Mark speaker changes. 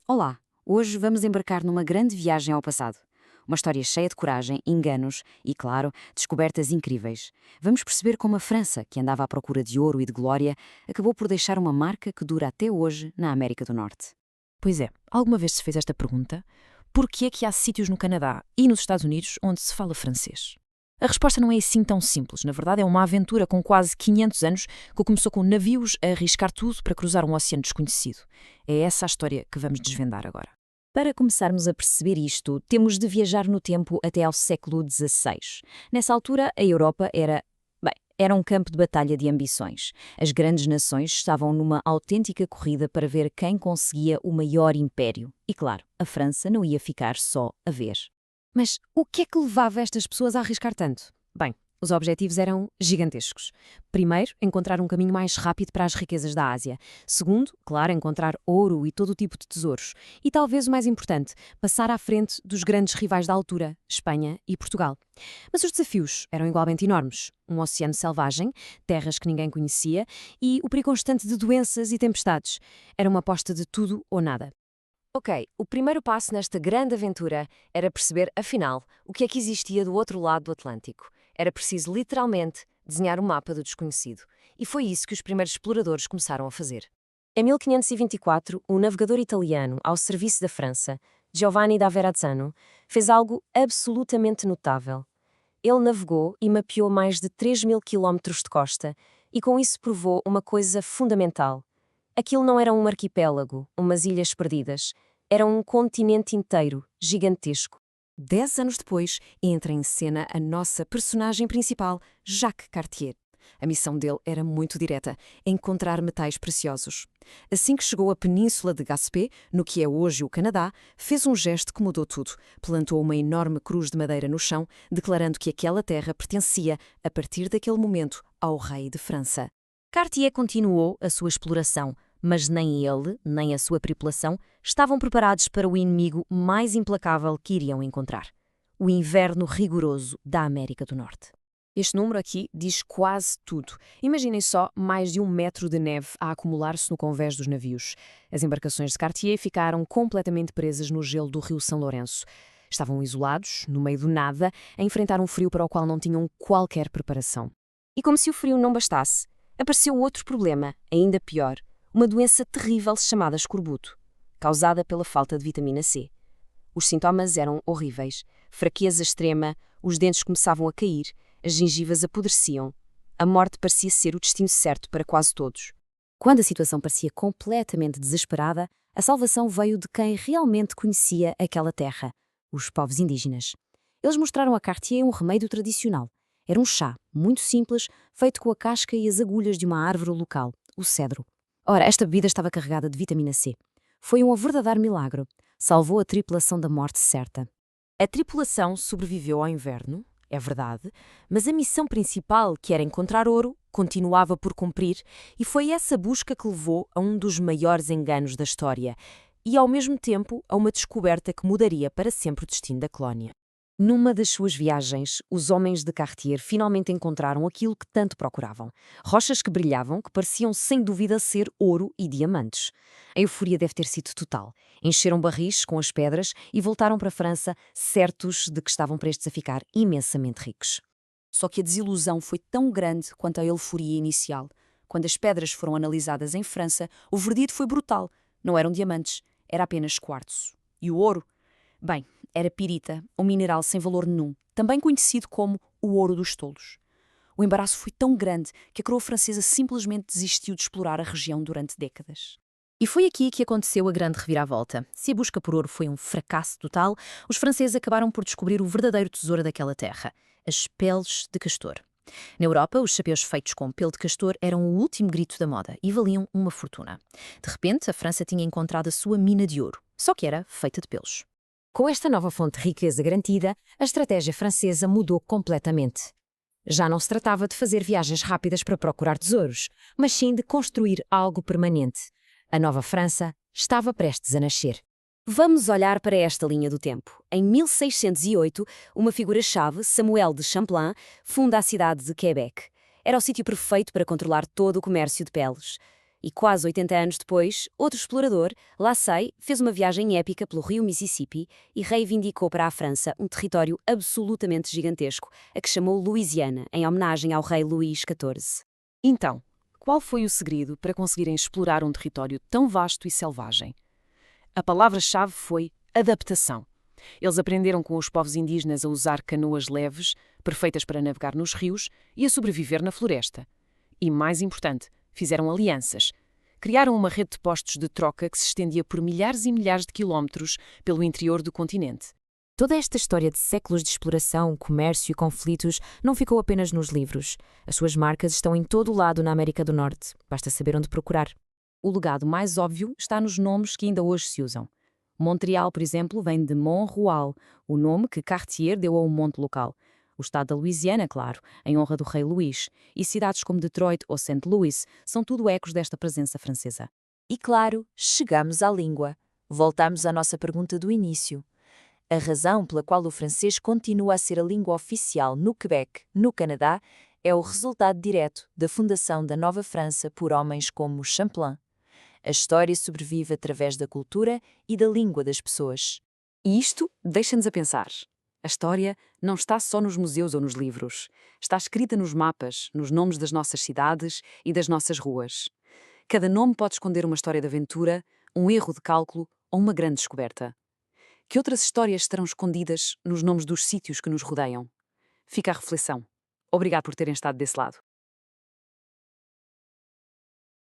Speaker 1: Olá! Hoje vamos embarcar numa grande viagem ao passado. Uma história cheia de coragem, enganos e, claro, descobertas incríveis. Vamos perceber como a França, que andava à procura de ouro e de glória, acabou por deixar uma marca que dura até hoje na América do Norte.
Speaker 2: Pois é, alguma vez se fez esta pergunta? Por que é que há sítios no Canadá e nos Estados Unidos onde se fala francês? A resposta não é assim tão simples. Na verdade, é uma aventura com quase 500 anos que começou com navios a arriscar tudo para cruzar um oceano desconhecido. É essa a história que vamos desvendar agora.
Speaker 1: Para começarmos a perceber isto, temos de viajar no tempo até ao século XVI. Nessa altura, a Europa era um campo de batalha de ambições. As grandes nações estavam numa autêntica corrida para ver quem conseguia o maior império. E claro, a França não ia ficar só a ver. Mas o que é que levava estas pessoas a arriscar tanto? Bem, os objetivos eram gigantescos. Primeiro, encontrar um caminho mais rápido para as riquezas da Ásia. Segundo, claro, encontrar ouro e todo o tipo de tesouros. E talvez o mais importante, passar à frente dos grandes rivais da altura, Espanha e Portugal. Mas os desafios eram igualmente enormes. Um oceano selvagem, terras que ninguém conhecia e o perigo constante de doenças e tempestades. Era uma aposta de tudo ou nada. Ok, o primeiro passo nesta grande aventura era perceber, afinal, o que é que existia do outro lado do Atlântico. Era preciso, literalmente, desenhar o mapa do desconhecido. E foi isso que os primeiros exploradores começaram a fazer. Em 1524, um navegador italiano ao serviço da França, Giovanni da Verrazzano, fez algo absolutamente notável. Ele navegou e mapeou mais de 3.000 quilómetros de costa e com isso provou uma coisa fundamental. Aquilo não era um arquipélago, umas ilhas perdidas. Era um continente inteiro, gigantesco. 10 anos depois, entra em cena a nossa personagem principal, Jacques Cartier. A missão dele era muito direta, encontrar metais preciosos. Assim que chegou à península de Gaspé, no que é hoje o Canadá, fez um gesto que mudou tudo. Plantou uma enorme cruz de madeira no chão, declarando que aquela terra pertencia, a partir daquele momento, ao rei de França. Cartier continuou a sua exploração, mas nem ele, nem a sua tripulação estavam preparados para o inimigo mais implacável que iriam encontrar: o inverno rigoroso da América do Norte. Este número aqui diz quase tudo. Imaginem só mais de 1 metro de neve a acumular-se no convés dos navios. As embarcações de Cartier ficaram completamente presas no gelo do rio São Lourenço. Estavam isolados, no meio do nada, a enfrentar um frio para o qual não tinham qualquer preparação. E como se o frio não bastasse, apareceu outro problema, ainda pior: uma doença terrível chamada escorbuto, causada pela falta de vitamina C. Os sintomas eram horríveis: fraqueza extrema, os dentes começavam a cair, as gengivas apodreciam. A morte parecia ser o destino certo para quase todos. Quando a situação parecia completamente desesperada, a salvação veio de quem realmente conhecia aquela terra: os povos indígenas. Eles mostraram a Cartier um remédio tradicional. Era um chá, muito simples, feito com a casca e as agulhas de uma árvore local, o cedro. Ora, esta bebida estava carregada de vitamina C. Foi um verdadeiro milagre. Salvou a tripulação da morte certa. A tripulação sobreviveu ao inverno, é verdade, mas a missão principal, que era encontrar ouro, continuava por cumprir, e foi essa busca que levou a um dos maiores enganos da história e, ao mesmo tempo, a uma descoberta que mudaria para sempre o destino da colónia. Numa das suas viagens, os homens de Cartier finalmente encontraram aquilo que tanto procuravam: rochas que brilhavam, que pareciam sem dúvida ser ouro e diamantes. A euforia deve ter sido total. Encheram barris com as pedras e voltaram para a França, certos de que estavam prestes a ficar imensamente ricos. Só que a desilusão foi tão grande quanto a euforia inicial. Quando as pedras foram analisadas em França, o verdito foi brutal. Não eram diamantes, era apenas quartzo. E o ouro? Bem, era pirita, um mineral sem valor nenhum, também conhecido como o ouro dos tolos. O embaraço foi tão grande que a coroa francesa simplesmente desistiu de explorar a região durante décadas. E foi aqui que aconteceu a grande reviravolta. Se a busca por ouro foi um fracasso total, os franceses acabaram por descobrir o verdadeiro tesouro daquela terra: as peles de castor. Na Europa, os chapéus feitos com pelo de castor eram o último grito da moda e valiam uma fortuna. De repente, a França tinha encontrado a sua mina de ouro, só que era feita de pelos. Com esta nova fonte de riqueza garantida, a estratégia francesa mudou completamente. Já não se tratava de fazer viagens rápidas para procurar tesouros, mas sim de construir algo permanente. A nova França estava prestes a nascer. Vamos olhar para esta linha do tempo. Em 1608, uma figura-chave, Samuel de Champlain, funda a cidade de Quebec. Era o sítio perfeito para controlar todo o comércio de peles. E quase 80 anos depois, outro explorador, Lacey, fez uma viagem épica pelo rio Mississippi e reivindicou para a França um território absolutamente gigantesco, a que chamou Louisiana, em homenagem ao rei Luís XIV.
Speaker 2: Então, qual foi o segredo para conseguirem explorar um território tão vasto e selvagem? A palavra-chave foi adaptação. Eles aprenderam com os povos indígenas a usar canoas leves, perfeitas para navegar nos rios, e a sobreviver na floresta. E, mais importante, fizeram alianças. Criaram uma rede de postos de troca que se estendia por milhares e milhares de quilómetros pelo interior do continente.
Speaker 1: Toda esta história de séculos de exploração, comércio e conflitos não ficou apenas nos livros. As suas marcas estão em todo o lado na América do Norte. Basta saber onde procurar. O legado mais óbvio está nos nomes que ainda hoje se usam. Montreal, por exemplo, vem de Mont-Royal, o nome que Cartier deu a um monte local. O estado da Louisiana, claro, em honra do rei Luís. E cidades como Detroit ou St. Louis são tudo ecos desta presença francesa.
Speaker 3: E claro, chegamos à língua. Voltamos à nossa pergunta do início. A razão pela qual o francês continua a ser a língua oficial no Quebec, no Canadá, é o resultado direto da fundação da Nova França por homens como Champlain. A história sobrevive através da cultura e da língua das pessoas.
Speaker 1: E isto deixa-nos a pensar. A história não está só nos museus ou nos livros. Está escrita nos mapas, nos nomes das nossas cidades e das nossas ruas. Cada nome pode esconder uma história de aventura, um erro de cálculo ou uma grande descoberta. Que outras histórias estarão escondidas nos nomes dos sítios que nos rodeiam? Fica a reflexão. Obrigado por terem estado desse lado.